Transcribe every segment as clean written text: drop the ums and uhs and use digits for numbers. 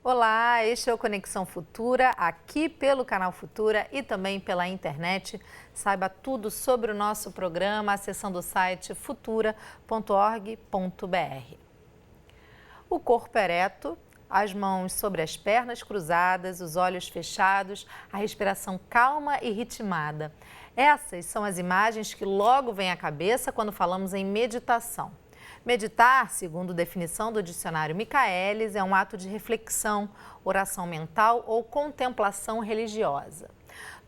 Olá, este é o Conexão Futura, aqui pelo canal Futura e também pela internet. Saiba tudo sobre o nosso programa acessando o site futura.org.br. O corpo ereto, as mãos sobre as pernas cruzadas, os olhos fechados, a respiração calma e ritmada. Essas são as imagens que logo vêm à cabeça quando falamos em meditação. Meditar, segundo definição do dicionário Michaelis, é um ato de reflexão, oração mental ou contemplação religiosa.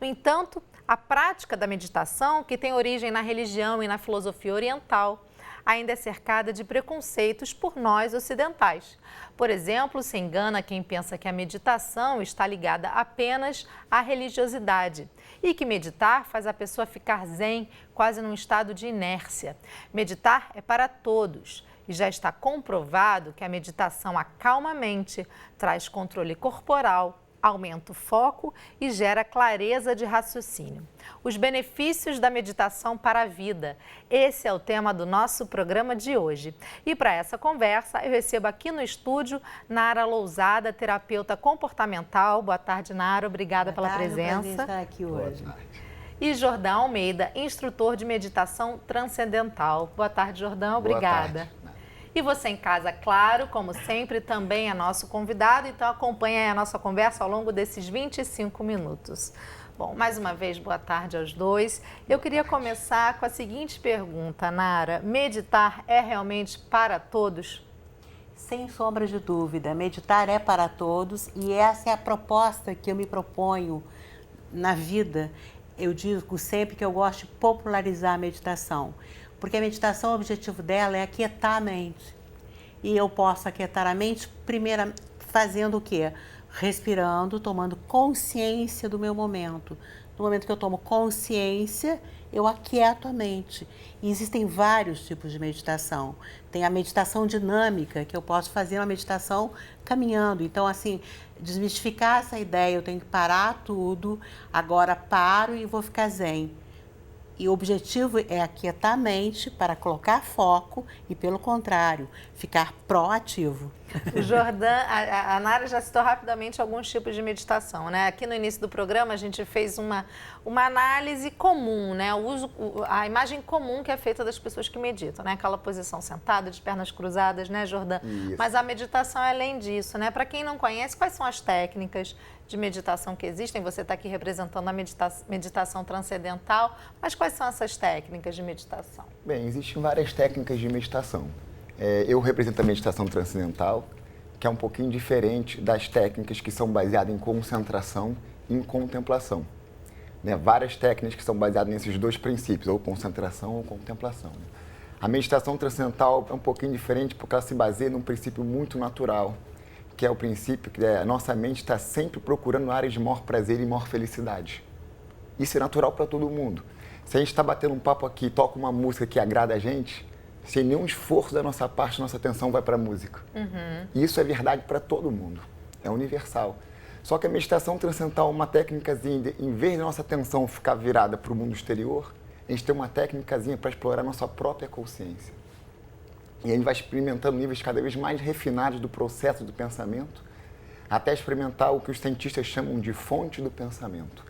No entanto, a prática da meditação, que tem origem na religião e na filosofia oriental, ainda é cercada de preconceitos por nós ocidentais. Por exemplo, se engana quem pensa que a meditação está ligada apenas à religiosidade e que meditar faz a pessoa ficar zen, quase num estado de inércia. Meditar é para todos e já está comprovado que a meditação acalma a mente, traz controle corporal, aumenta o foco e gera clareza de raciocínio. Os benefícios da meditação para a vida. Esse é o tema do nosso programa de hoje. E para essa conversa, eu recebo aqui no estúdio Nara Lousada, terapeuta comportamental. Boa tarde, Nara. Obrigada pela presença. Prazer estar aqui hoje. E Jordão Almeida, instrutor de meditação transcendental. Boa tarde, Jordão. Obrigada. Boa tarde. E você em casa, claro, como sempre, também é nosso convidado, então acompanhe a nossa conversa ao longo desses 25 minutos. Bom, mais uma vez, boa tarde aos dois. Eu queria começar com a seguinte pergunta, Nara. Meditar é realmente para todos? Sem sombra de dúvida, meditar é para todos e essa é a proposta que eu me proponho na vida. Eu digo sempre que eu gosto de popularizar a meditação. Porque a meditação, o objetivo dela é aquietar a mente. E eu posso aquietar a mente, primeiro, fazendo o quê? Respirando, tomando consciência do meu momento. No momento que eu tomo consciência, eu aquieto a mente. E existem vários tipos de meditação. Tem a meditação dinâmica, que eu posso fazer uma meditação caminhando. Então, assim, desmistificar essa ideia, eu tenho que parar tudo, agora paro e vou ficar zen. E o objetivo é aquietar a mente para colocar foco e, pelo contrário, ficar proativo. O Jordão, a Nara já citou rapidamente alguns tipos de meditação, né? Aqui no início do programa a gente fez uma análise comum, né? A imagem comum que é feita das pessoas que meditam, né? Aquela posição sentada, de pernas cruzadas, né, Jordão? Isso. Mas a meditação é além disso, né? Para quem não conhece, quais são as técnicas de meditação que existem? Você está aqui representando a meditação transcendental, mas quais são essas técnicas de meditação? Bem, existem várias técnicas de meditação. Eu represento a meditação transcendental, que é um pouquinho diferente das técnicas que são baseadas em concentração e em contemplação. Várias técnicas que são baseadas nesses dois princípios, ou concentração ou contemplação. A meditação transcendental é um pouquinho diferente porque ela se baseia num princípio muito natural, que é o princípio que a nossa mente está sempre procurando áreas de maior prazer e maior felicidade. Isso é natural para todo mundo. Se a gente está batendo um papo aqui e toca uma música que agrada a gente, sem nenhum esforço da nossa parte, nossa atenção vai para a música. E isso é verdade para todo mundo, é universal. Só que a meditação transcendental é uma técnicazinha, em vez da nossa atenção ficar virada para o mundo exterior, a gente tem uma técnicazinha para explorar a nossa própria consciência. E a gente vai experimentando níveis cada vez mais refinados do processo do pensamento, até experimentar o que os cientistas chamam de fonte do pensamento,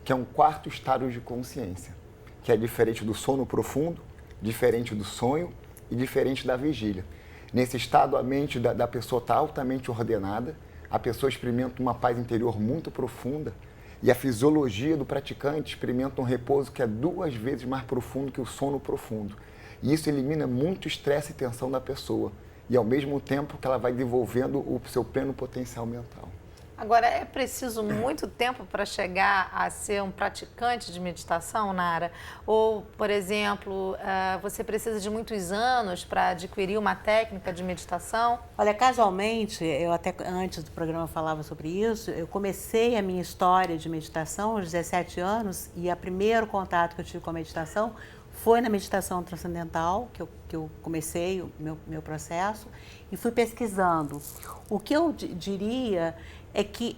que é um quarto estado de consciência, que é diferente do sono profundo, diferente do sonho e diferente da vigília. Nesse estado, a mente da pessoa está altamente ordenada, a pessoa experimenta uma paz interior muito profunda e a fisiologia do praticante experimenta um repouso que é 2 vezes mais profundo que o sono profundo. E isso elimina muito estresse e tensão da pessoa e, ao mesmo tempo, que ela vai desenvolvendo o seu pleno potencial mental. Agora, é preciso muito tempo para chegar a ser um praticante de meditação, Nara? Ou, por exemplo, você precisa de muitos anos para adquirir uma técnica de meditação? Olha, casualmente, eu até antes do programa falava sobre isso, eu comecei a minha história de meditação aos 17 anos e o primeiro contato que eu tive com a meditação foi na meditação transcendental, que eu comecei o meu processo e fui pesquisando. O que eu diria é que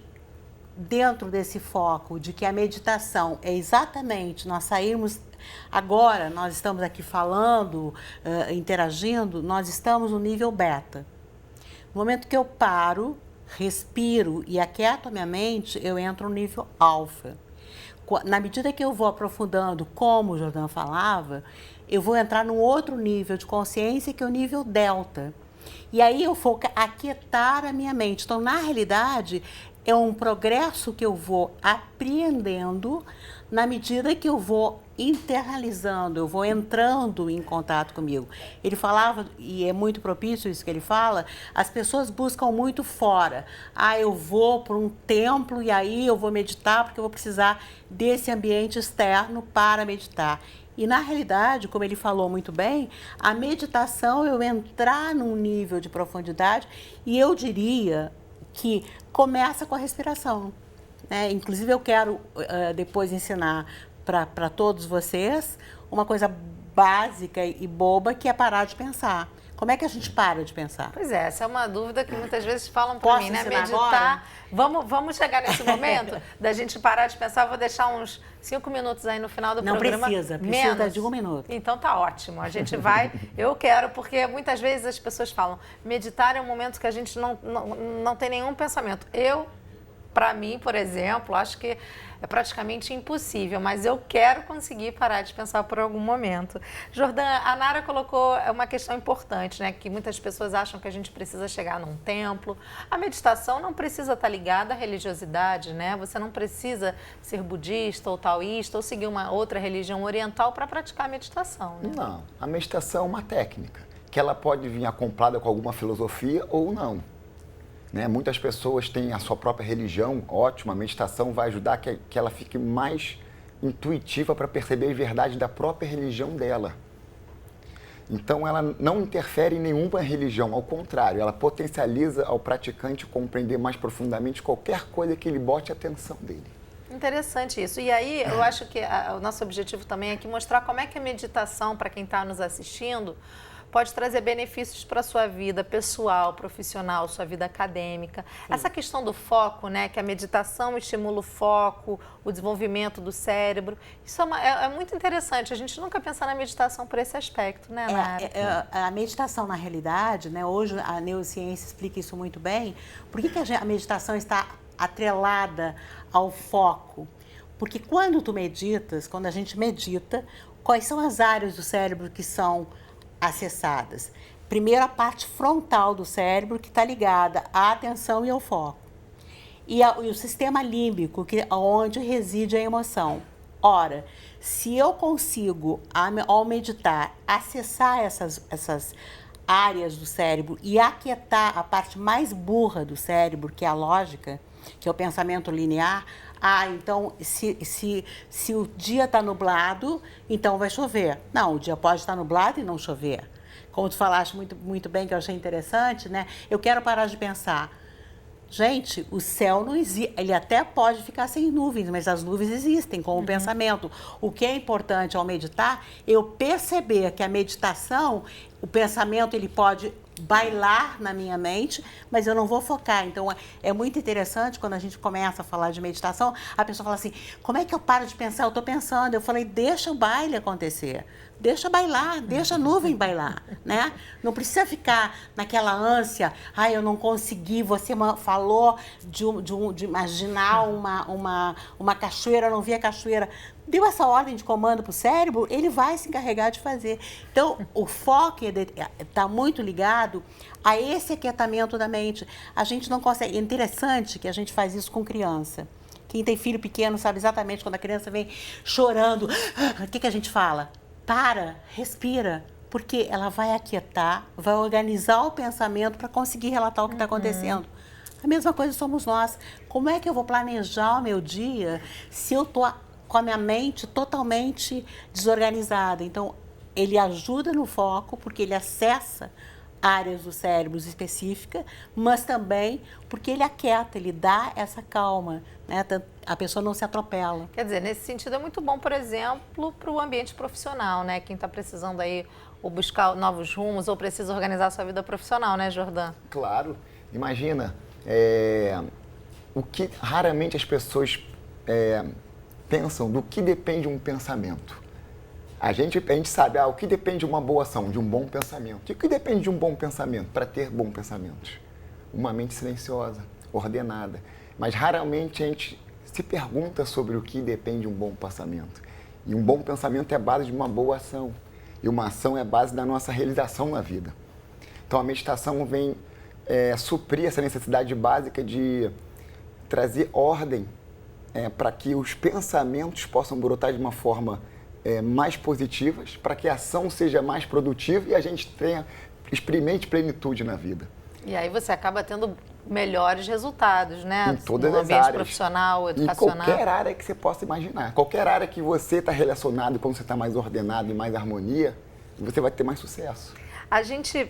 dentro desse foco de que a meditação é exatamente nós sairmos. Agora, nós estamos aqui falando, interagindo, nós estamos no nível beta. No momento que eu paro, respiro e aquieto a minha mente, eu entro no nível alfa. Na medida que eu vou aprofundando, como o Jordan falava, eu vou entrar num outro nível de consciência, que é o nível delta. E aí eu vou aquietar a minha mente. Então, na realidade, é um progresso que eu vou apreendendo na medida que eu vou internalizando, eu vou entrando em contato comigo. Ele falava, e é muito propício isso que ele fala, as pessoas buscam muito fora. Eu vou para um templo e aí eu vou meditar porque eu vou precisar desse ambiente externo para meditar. E, na realidade, como ele falou muito bem, a meditação é eu entrar num nível de profundidade e eu diria que começa com a respiração. Inclusive, eu quero depois ensinar para todos vocês uma coisa básica e boba, que é parar de pensar. Como é que a gente para de pensar? Pois é, essa é uma dúvida que muitas vezes falam para mim, né? Meditar. Vamos chegar nesse momento da gente parar de pensar. Eu vou deixar uns 5 minutos aí no final do programa. Não precisa de 1 minuto. Então tá ótimo. A gente vai, eu quero, porque muitas vezes as pessoas falam, meditar é um momento que a gente não tem nenhum pensamento. Para mim, por exemplo, acho que é praticamente impossível, mas eu quero conseguir parar de pensar por algum momento. Jordan, a Nara colocou uma questão importante, né? Que muitas pessoas acham que a gente precisa chegar num templo. A meditação não precisa estar ligada à religiosidade, né? Você não precisa ser budista ou taoísta ou seguir uma outra religião oriental para praticar a meditação, né? Não, a meditação é uma técnica, que ela pode vir acoplada com alguma filosofia ou não. Muitas pessoas têm a sua própria religião, ótima, a meditação vai ajudar que ela fique mais intuitiva para perceber a verdade da própria religião dela. Então, ela não interfere em nenhuma religião, ao contrário, ela potencializa ao praticante compreender mais profundamente qualquer coisa que ele bote a atenção dele. Interessante isso. E aí, eu acho que o nosso objetivo também é aqui mostrar como é que a meditação, para quem está nos assistindo, pode trazer benefícios para a sua vida pessoal, profissional, sua vida acadêmica. Sim. Essa questão do foco, né, que a meditação estimula o foco, o desenvolvimento do cérebro, isso é muito interessante. A gente nunca pensa na meditação por esse aspecto, né, Nara? A meditação, na realidade, né, hoje a neurociência explica isso muito bem. Por que a meditação está atrelada ao foco? Porque quando quando a gente medita, quais são as áreas do cérebro que são acessadas? Primeiro, a parte frontal do cérebro, que está ligada à atenção e ao foco. E o sistema límbico, que é onde reside a emoção. Ora, se eu consigo, ao meditar, acessar essas áreas do cérebro e aquietar a parte mais burra do cérebro, que é a lógica, que é o pensamento linear, então, se o dia está nublado, então vai chover. Não, o dia pode estar nublado e não chover. Como tu falaste muito bem, que eu achei interessante, né? Eu quero parar de pensar. Gente, o céu não existe, ele até pode ficar sem nuvens, mas as nuvens existem com o pensamento. O que é importante ao meditar, eu perceber que a meditação, o pensamento, ele pode bailar na minha mente, mas eu não vou focar. Então, é muito interessante quando a gente começa a falar de meditação, a pessoa fala assim, como é que eu paro de pensar? Eu estou pensando. Eu falei, deixa o baile acontecer. Deixa bailar, deixa a nuvem bailar, né? Não precisa ficar naquela ânsia, eu não consegui, você falou de imaginar uma cachoeira, eu não vi a cachoeira. Deu essa ordem de comando para o cérebro, ele vai se encarregar de fazer. Então, o foco está muito ligado a esse aquietamento da mente. A gente não consegue. É interessante que a gente faz isso com criança. Quem tem filho pequeno sabe exatamente quando a criança vem chorando. O que a gente fala? Para, respira, porque ela vai aquietar, vai organizar o pensamento para conseguir relatar o que está acontecendo. A mesma coisa somos nós. Como é que eu vou planejar o meu dia se eu estou com a minha mente totalmente desorganizada? Então, ele ajuda no foco, porque ele acessa áreas do cérebro específicas, mas também porque ele aquieta, ele dá essa calma, né? A pessoa não se atropela. Quer dizer, nesse sentido é muito bom, por exemplo, para o ambiente profissional, né? Quem está precisando aí ou buscar novos rumos ou precisa organizar a sua vida profissional, né, Jordan? Claro. Imagina, o que raramente as pessoas pensam do que depende um pensamento. A gente sabe o que depende de uma boa ação, de um bom pensamento. E o que depende de um bom pensamento para ter bons pensamentos? Uma mente silenciosa, ordenada. Mas raramente a gente se pergunta sobre o que depende de um bom pensamento. E um bom pensamento é base de uma boa ação. E uma ação é base da nossa realização na vida. Então a meditação vem suprir essa necessidade básica de trazer ordem para que os pensamentos possam brotar de uma forma mais positivas, para que a ação seja mais produtiva e a gente experimente plenitude na vida. E aí você acaba tendo melhores resultados, né? Em todas no as ambiente áreas. Profissional, educacional. Em qualquer área que você possa imaginar. Qualquer área que você está relacionado, quando você está mais ordenado e mais harmonia, você vai ter mais sucesso. A gente,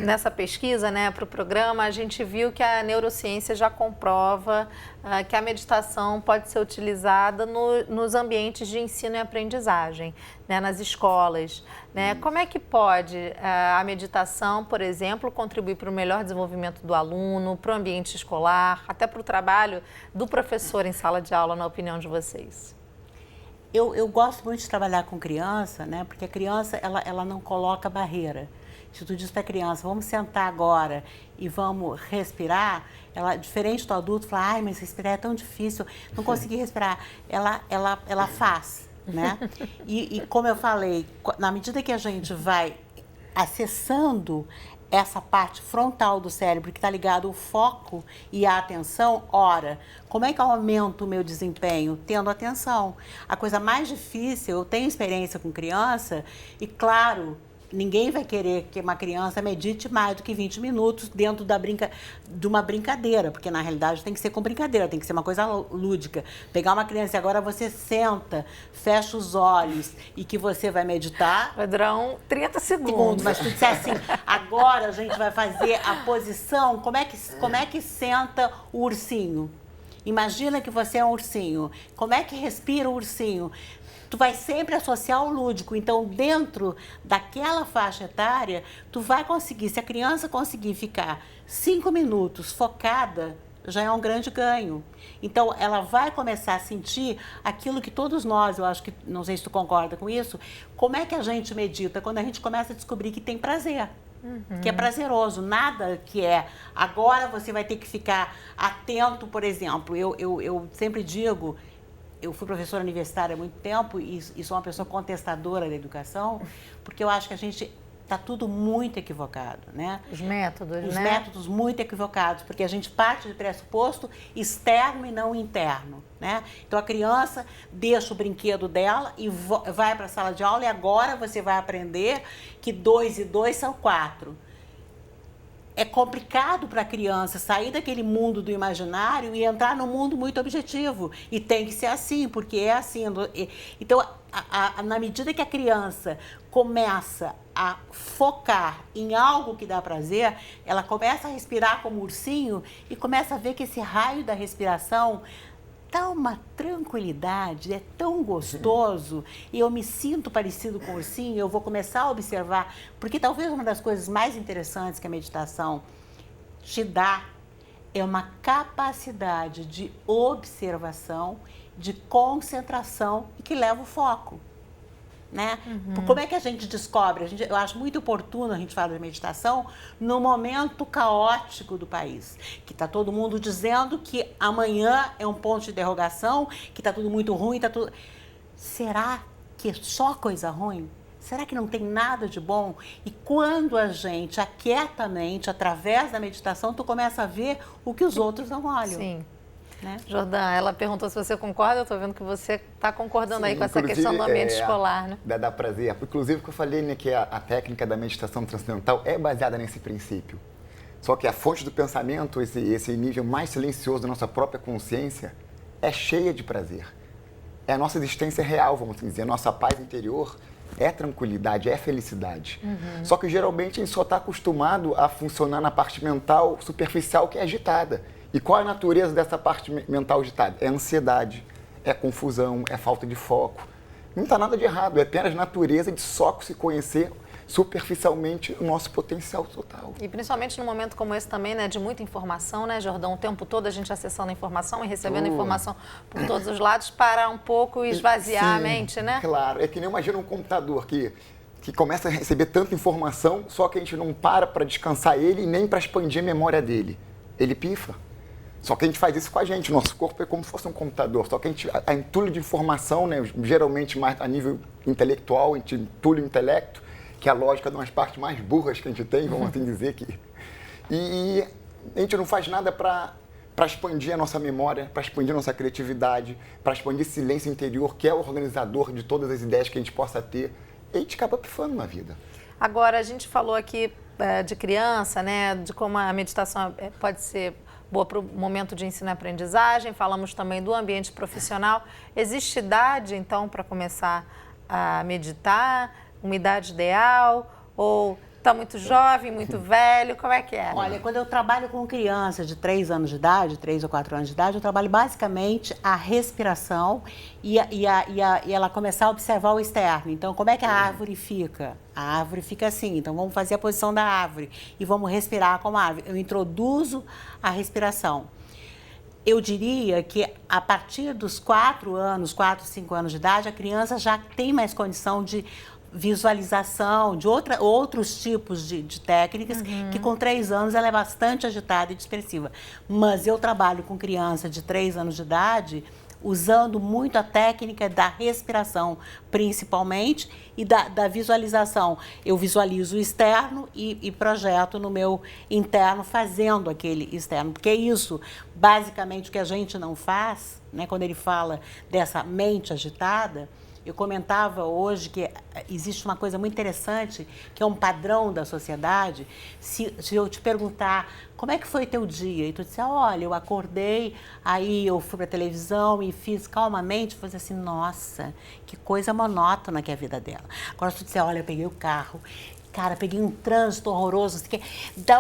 nessa pesquisa, né, para o programa, a gente viu que a neurociência já comprova que a meditação pode ser utilizada nos ambientes de ensino e aprendizagem, né, nas escolas. Né? Como é que pode a meditação, por exemplo, contribuir para o melhor desenvolvimento do aluno, para o ambiente escolar, até para o trabalho do professor em sala de aula, na opinião de vocês? Eu gosto muito de trabalhar com criança, né, porque a criança ela não coloca barreira. Se tu diz para a criança, vamos sentar agora e vamos respirar, ela, diferente do adulto, fala, ai, mas respirar é tão difícil, não consegui respirar. Ela faz, né? E como eu falei, na medida que a gente vai acessando essa parte frontal do cérebro que está ligado ao foco e à atenção, ora, como é que eu aumento o meu desempenho? Tendo atenção. A coisa mais difícil, eu tenho experiência com criança e, claro, ninguém vai querer que uma criança medite mais do que 20 minutos dentro de uma brincadeira, porque na realidade tem que ser com brincadeira, tem que ser uma coisa lúdica. Pegar uma criança e agora você senta, fecha os olhos e que você vai meditar. Vai durar 30 segundos. Mas tu disser assim, agora a gente vai fazer a posição, como é que senta o ursinho? Imagina que você é um ursinho. Como é que respira o ursinho? Tu vai sempre associar o lúdico. Então, dentro daquela faixa etária, tu vai conseguir, se a criança conseguir ficar 5 minutos focada, já é um grande ganho. Então, ela vai começar a sentir aquilo que todos nós, eu acho que, não sei se tu concorda com isso, como é que a gente medita? Quando a gente começa a descobrir que tem prazer. Que é prazeroso, nada que é. Agora você vai ter que ficar atento, por exemplo, eu sempre digo, eu fui professora universitária há muito tempo e sou uma pessoa contestadora da educação, porque eu acho que a gente está tudo muito equivocado, né? Os métodos, né? Os métodos muito equivocados, porque a gente parte de pressuposto externo e não interno, né? Então, a criança deixa o brinquedo dela e vai para a sala de aula e agora você vai aprender que 2 e 2 são 4. É complicado para a criança sair daquele mundo do imaginário e entrar num mundo muito objetivo. E tem que ser assim, porque é assim. Então, na medida que a criança começa a focar em algo que dá prazer, ela começa a respirar como ursinho e começa a ver que esse raio da respiração dá uma tranquilidade, é tão gostoso, e eu me sinto parecido com o ursinho, eu vou começar a observar, porque talvez uma das coisas mais interessantes que a meditação te dá é uma capacidade de observação, de concentração e que leva o foco. Né? Como é que a gente descobre? Eu acho muito oportuno a gente falar de meditação no momento caótico do país, que está todo mundo dizendo que amanhã é um ponto de interrogação, que está tudo muito ruim, Será que é só coisa ruim? Será que não tem nada de bom? E quando a gente aquieta a mente, através da meditação, tu começa a ver o que os outros não olham. Sim. Né? Jordã, ela perguntou se você concorda, eu estou vendo que você está concordando. Sim, aí com essa questão do ambiente escolar, né? Dá prazer. Inclusive, o que eu falei, né, que a técnica da meditação transcendental é baseada nesse princípio. Só que a fonte do pensamento, esse nível mais silencioso da nossa própria consciência, é cheia de prazer. É a nossa existência real, vamos dizer. A nossa paz interior é tranquilidade, é felicidade. Só que, geralmente, a gente só está acostumado a funcionar na parte mental superficial, que é agitada. E qual é a natureza dessa parte mental agitada? É ansiedade, é confusão, é falta de foco. Não está nada de errado, é apenas natureza de só se conhecer superficialmente o nosso potencial total. E principalmente num momento como esse também, né, de muita informação, né, Jordão? O tempo todo a gente acessando a informação e recebendo informação por todos os lados, parar um pouco e esvaziar a mente, né? Claro, é que nem imagina um computador que começa a receber tanta informação, só que a gente não para descansar ele e nem para expandir a memória dele. Ele pifa. Só que a gente faz isso com a gente, nosso corpo é como se fosse um computador, só que a entulho de informação, né, geralmente mais a nível intelectual, a gente entulha o intelecto, que é a lógica de umas partes mais burras que a gente tem, vamos assim dizer que... E a gente não faz nada para expandir a nossa memória, para expandir a nossa criatividade, para expandir esse silêncio interior, que é o organizador de todas as ideias que a gente possa ter, e a gente acaba pifando na vida. Agora, a gente falou aqui de criança, né, de como a meditação pode ser boa para o momento de ensino e aprendizagem, falamos também do ambiente profissional. Existe idade, então, para começar a meditar? Uma idade ideal? Ou está muito jovem, muito velho? Como é que é? Olha, quando eu trabalho com criança de 3 anos de idade, 3 ou 4 anos de idade, eu trabalho basicamente a respiração e ela começar a observar o externo. Então, como é que a árvore fica? A árvore fica assim, então vamos fazer a posição da árvore e vamos respirar como a árvore. Eu introduzo a respiração. Eu diria que a partir dos 4 anos, 4, 5 anos de idade, a criança já tem mais condição de visualização, de outros tipos de técnicas, que com 3 anos ela é bastante agitada e dispersiva. Mas eu trabalho com criança de 3 anos de idade, usando muito a técnica da respiração, principalmente, e da visualização. Eu visualizo o externo e projeto no meu interno, fazendo aquele externo. Porque é isso, basicamente, o que a gente não faz, né, quando ele fala dessa mente agitada. Eu comentava hoje que existe uma coisa muito interessante, que é um padrão da sociedade. Se eu te perguntar, como é que foi teu dia? E tu disser, olha, eu acordei, aí eu fui para a televisão e fiz calmamente, fazer assim, nossa, que coisa monótona que é a vida dela. Agora se tu disser, olha, eu peguei o carro, cara, peguei um trânsito horroroso, assim, dá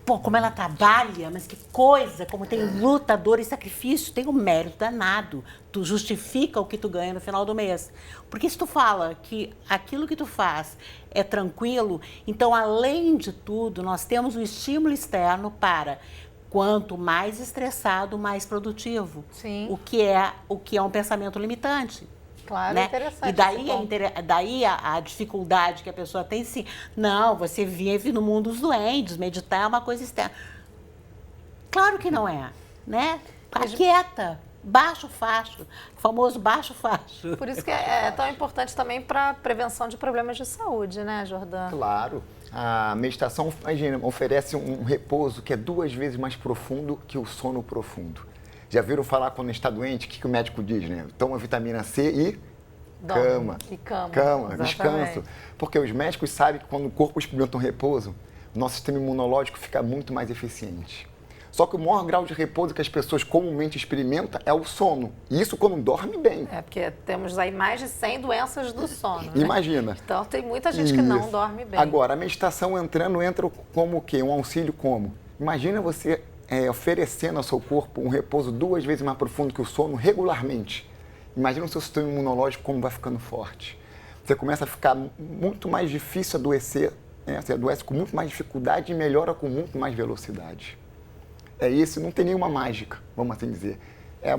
pô, como ela trabalha, mas que coisa, como tem luta, dor e sacrifício, tem um mérito danado. Tu justifica o que tu ganha no final do mês. Porque se tu fala que aquilo que tu faz é tranquilo, então, além de tudo, nós temos um estímulo externo para quanto mais estressado, mais produtivo. Sim. O que é um pensamento limitante. Claro, né? interessante. E daí a dificuldade que a pessoa tem, sim. Não, você vive no mundo dos doentes, meditar é uma coisa externa. Claro que não é, né? Aquieta, baixa o facho, o famoso baixo facho. Por isso que é tão importante também para a prevenção de problemas de saúde, né, Jordão? Claro. A meditação, imagina, oferece um repouso que é 2 vezes mais profundo que o sono profundo. Já viram falar quando está doente, o que o médico diz, né? Toma vitamina C e cama. E cama. Cama, descanso. Porque os médicos sabem que quando o corpo experimenta um repouso, o nosso sistema imunológico fica muito mais eficiente. Só que o maior grau de repouso que as pessoas comumente experimentam é o sono. E isso quando dorme bem. É, porque temos aí mais de 100 doenças do sono, né? Imagina. Então tem muita gente que não dorme bem. Agora, a meditação entra como o quê? Um auxílio como? Imagina você oferecendo ao seu corpo um repouso 2 vezes mais profundo que o sono regularmente. Imagina o seu sistema imunológico como vai ficando forte. Você começa a ficar muito mais difícil adoecer, né? Você adoece com muito mais dificuldade e melhora com muito mais velocidade. É isso, não tem nenhuma mágica, vamos assim dizer. É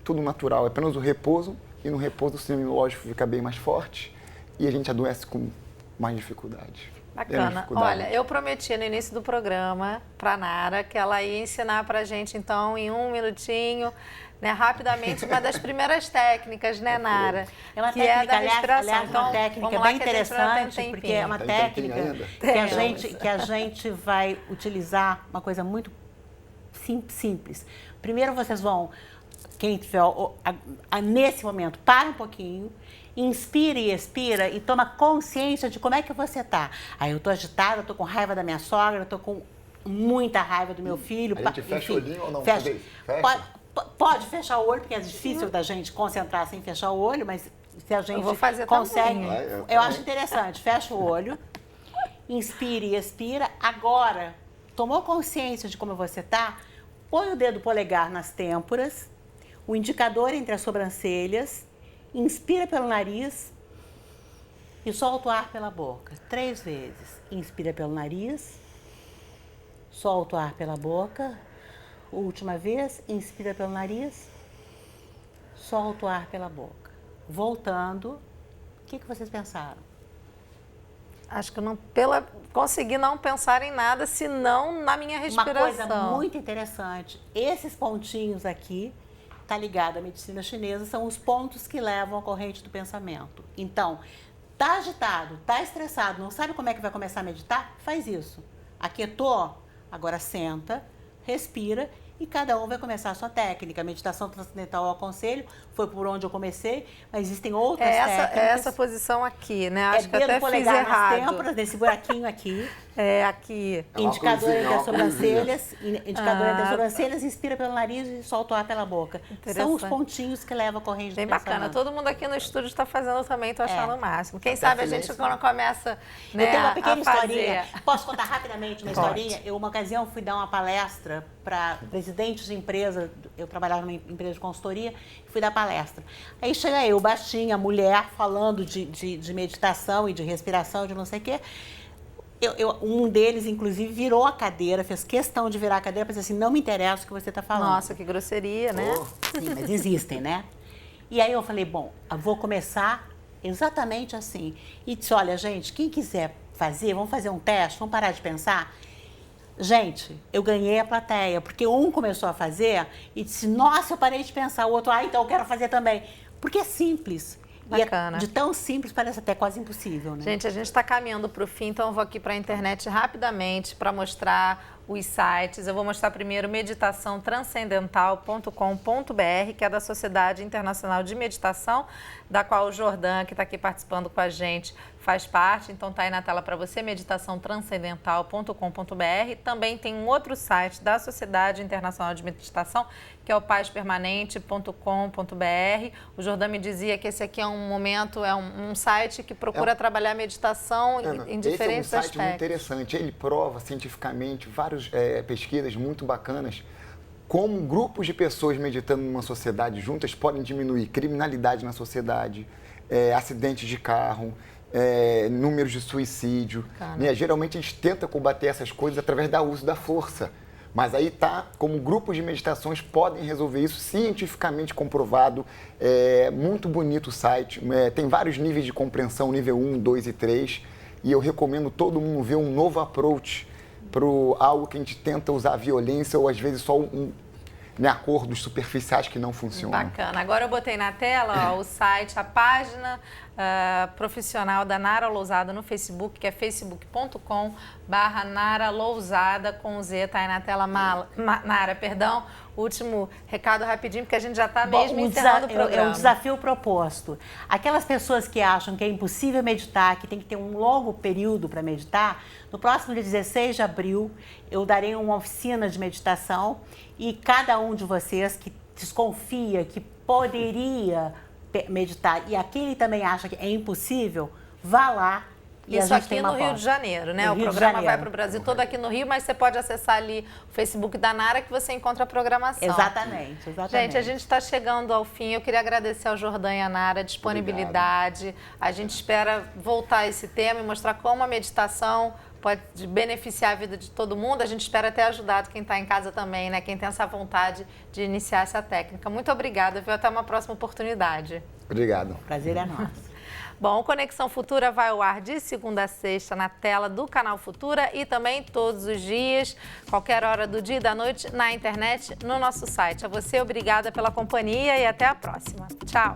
tudo natural, é apenas o repouso, e no repouso o sistema imunológico fica bem mais forte e a gente adoece com mais dificuldade. Bacana. Olha, eu prometi no início do programa para a Nara que ela ia ensinar para a gente, então, em 1 minutinho, né, rapidamente, uma das primeiras técnicas, né, Nara? É uma que técnica, é da respiração. aliás, uma técnica bem interessante, porque é uma técnica que a gente vai utilizar uma coisa muito simples. Primeiro vocês vão, quem tiver nesse momento, para um pouquinho, inspira e expira e toma consciência de como é que você tá. Aí eu tô agitada, eu tô com raiva da minha sogra, eu tô com muita raiva do meu filho. A gente fecha o olhinho ou não? Fecha. Pode fechar o olho, porque é difícil da gente concentrar sem fechar o olho, mas se a gente consegue, eu acho interessante. Fecha o olho, inspira e expira. Agora, tomou consciência de como você tá? Põe o dedo polegar nas têmporas, o indicador entre as sobrancelhas, inspira pelo nariz, e solta o ar pela boca 3 vezes. Inspira pelo nariz, solta o ar pela boca. Última vez, inspira pelo nariz, solta o ar pela boca. Voltando, o que vocês pensaram? Acho que eu não consegui não pensar em nada, senão na minha respiração. Uma coisa muito interessante, esses pontinhos aqui, tá ligado à medicina chinesa, são os pontos que levam à corrente do pensamento. Então, tá agitado, tá estressado, não sabe como é que vai começar a meditar? Faz isso. Aquietou, agora senta, respira e cada um vai começar a sua técnica. A meditação transcendental eu aconselho, foi por onde eu comecei, mas existem outras técnicas. É essa posição aqui, né? Acho que dedo até polegar fiz errado. nas têmporas, nesse buraquinho aqui. É, aqui. Indicador entre as sobrancelhas, sobrancelhas, inspira pelo nariz e solta o ar pela boca. São os pontinhos que levam a corrente do pensamento. Bem bacana. Todo mundo aqui no estúdio está fazendo também, estou achando o máximo. Quem sabe a gente, quando começa, né, eu tenho uma pequena historinha. fazer... Posso contar rapidamente uma historinha? Eu, uma ocasião, fui dar uma palestra para presidentes de empresa. Eu trabalhava numa empresa de consultoria e fui dar palestra. Aí chega eu, baixinha, mulher, falando de meditação e de respiração, de não sei o quê. Um deles, inclusive, virou a cadeira, fez questão de virar a cadeira para dizer assim, não me interessa o que você está falando. Nossa, que grosseria, né? Sim, mas existem, né? E aí eu falei, bom, eu vou começar exatamente assim. E disse, olha, gente, quem quiser fazer, vamos fazer um teste, vamos parar de pensar. Gente, eu ganhei a plateia, porque um começou a fazer e disse, nossa, eu parei de pensar. O outro, então eu quero fazer também. Porque é simples. Bacana. E de tão simples parece até quase impossível, né? Gente, a gente está caminhando para o fim, então eu vou aqui para a internet rapidamente para mostrar os sites. Eu vou mostrar primeiro meditaçãotranscendental.com.br, que é da Sociedade Internacional de Meditação, da qual o Jordan, que está aqui participando com a gente, faz parte. Então tá aí na tela para você, meditaçãotranscendental.com.br. Também tem um outro site da Sociedade Internacional de Meditação, que é o pazpermanente.com.br. O Jordan me dizia que esse aqui é um site que procura trabalhar meditação em diferentes aspectos. Esse é um site muito interessante. Ele prova cientificamente várias pesquisas muito bacanas como grupos de pessoas meditando numa sociedade juntas podem diminuir criminalidade na sociedade, acidentes de carro, números de suicídio. Né? Geralmente a gente tenta combater essas coisas através do uso da força. Mas aí tá, como grupos de meditações podem resolver isso, cientificamente comprovado. Muito bonito o site, tem vários níveis de compreensão, nível 1, 2 e 3. E eu recomendo todo mundo ver um novo approach para algo que a gente tenta usar violência ou às vezes só acordos superficiais que não funcionam. Bacana. Agora eu botei na tela o site, a página profissional da Nara Lousada no Facebook, que é facebook.com/Nara Lousada com Z, tá aí na tela. Nara, perdão, último recado rapidinho, porque a gente já está mesmo encerrando o programa. É um desafio proposto. Aquelas pessoas que acham que é impossível meditar, que tem que ter um longo período para meditar, no próximo dia 16 de abril eu darei uma oficina de meditação e cada um de vocês que desconfia que poderia meditar e aquele também acha que é impossível, vá lá. Isso aqui no Rio de Janeiro, né? O programa vai para o Brasil todo aqui no Rio, mas você pode acessar ali o Facebook da Nara que você encontra a programação. Exatamente. Gente, a gente está chegando ao fim. Eu queria agradecer ao Jordan e à Nara a disponibilidade. Obrigado. A gente espera voltar a esse tema e mostrar como a meditação pode beneficiar a vida de todo mundo. A gente espera ter ajudado quem está em casa também, né? Quem tem essa vontade de iniciar essa técnica. Muito obrigada, viu? Até uma próxima oportunidade. Obrigado. O prazer é nosso. Bom, o Conexão Futura vai ao ar de segunda a sexta na tela do canal Futura e também todos os dias, qualquer hora do dia e da noite, na internet, no nosso site. A você, obrigada pela companhia e até a próxima. Tchau!